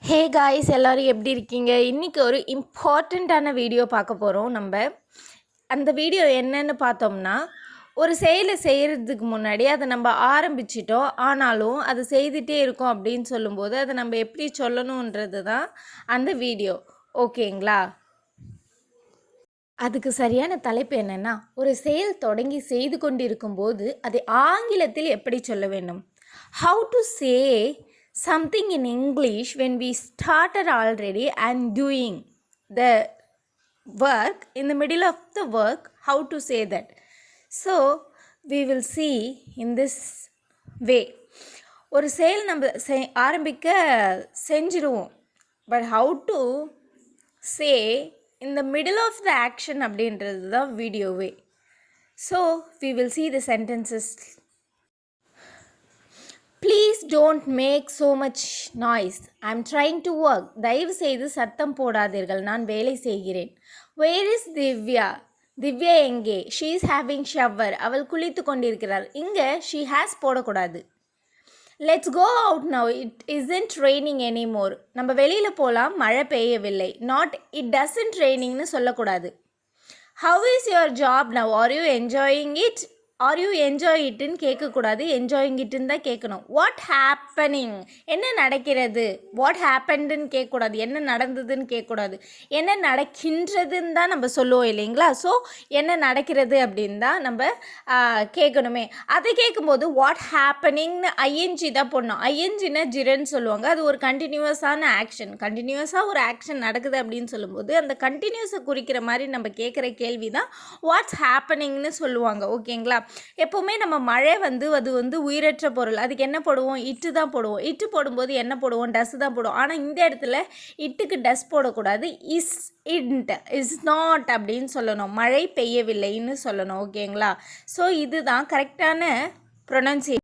Hey guys, எல்லோரும் எப்படி இருக்கீங்க? இன்றைக்கி ஒரு இம்பார்ட்டண்ட்டான வீடியோ பார்க்க போகிறோம். அந்த வீடியோ என்னன்னு பார்த்தோம்னா, ஒரு செயலை செய்கிறதுக்கு முன்னாடி அதை நம்ம ஆரம்பிச்சிட்டோம், ஆனாலும் அது செய்துகிட்டே இருக்கோம் அப்படின்னு சொல்லும்போது அதை நம்ம எப்படி சொல்லணுன்றது தான் அந்த வீடியோ. ஓகேங்களா? அதுக்கு சரியான தலைப்பு என்னென்னா, ஒரு செயல் தொடங்கி செய்து கொண்டு இருக்கும்போது அதை ஆங்கிலத்தில் எப்படி சொல்ல வேண்டும்? How to say something in English when we started already and doing the work in the middle of the work, how to say that. So we will see in this way. ஒரு செயல் நம்ம ஆரம்பிக்க செஞ்சிருவோம், but how to say in the middle of the action அப்படின்றது தான் வீடியோவே. So we will see the sentences. Please don't make so much noise, I am trying to work. தயவு செய்து சத்தம் போடாதீர்கள், நான் வேலை செய்கிறேன். Where is Divya? திவ்யா எங்கே? ஷீ இஸ் ஹேவிங் ஷவர், அவள் குளித்து கொண்டிருக்கிறார். இங்கே ஷீ ஹேஸ் போடக்கூடாது. Let's go out now, it isn't raining anymore. நம்ம வெளியில் போகலாம், மழை பெய்யவில்லை. நாட் இட் டசன்ட் ரெய்னிங்னு சொல்லக்கூடாது. How is your job now, are you enjoying it? Are you enjoy இட்டுன்னு கேட்கக்கூடாது, என்ஜாயிங் இட்டுன்னு தான் கேட்கணும். வாட் ஹேப்பனிங், என்ன நடக்கிறது? வாட் ஹேப்பன்டுன்னு கேட்கக்கூடாது, என்ன நடந்ததுன்னு கேட்கக்கூடாது, என்ன நடக்கின்றதுன்னு தான் நம்ம சொல்லுவோம் இல்லைங்களா? ஸோ என்ன நடக்கிறது அப்படின்னு தான் நம்ம கேட்கணுமே. அதை கேட்கும்போது வாட் ஹேப்பனிங்னு ஐஎன்ஜி தான் போடணும். ஐஎன்ஜின்னா ஜிரன்னு சொல்லுவாங்க. அது ஒரு கண்டினியூஸான ஆக்ஷன், கண்டினியூஸாக ஒரு ஆக்ஷன் நடக்குது அப்படின்னு சொல்லும்போது அந்த கண்டினியூஸை குறிக்கிற மாதிரி நம்ம கேட்குற கேள்வி தான் வாட்ஸ் ஹேப்பனிங்னு சொல்லுவாங்க. ஓகேங்களா? எப்போவுமே நம்ம மழை அது உயிரற்ற பொருள், அதுக்கு என்ன போடுவோம்? இட்டு தான் போடுவோம். இட்டு போடும்போது என்ன போடுவோம்? டஸ் தான் போடுவோம். ஆனால் இந்த இடத்துல இட்டுக்கு டஸ் போடக்கூடாது, இஸ் நாட் அப்படின்னு சொல்லணும். மழை பெய்யவில்லைன்னு சொல்லணும். ஓகேங்களா? ஸோ இதுதான் கரெக்டான ப்ரொனன்சியேஷன்.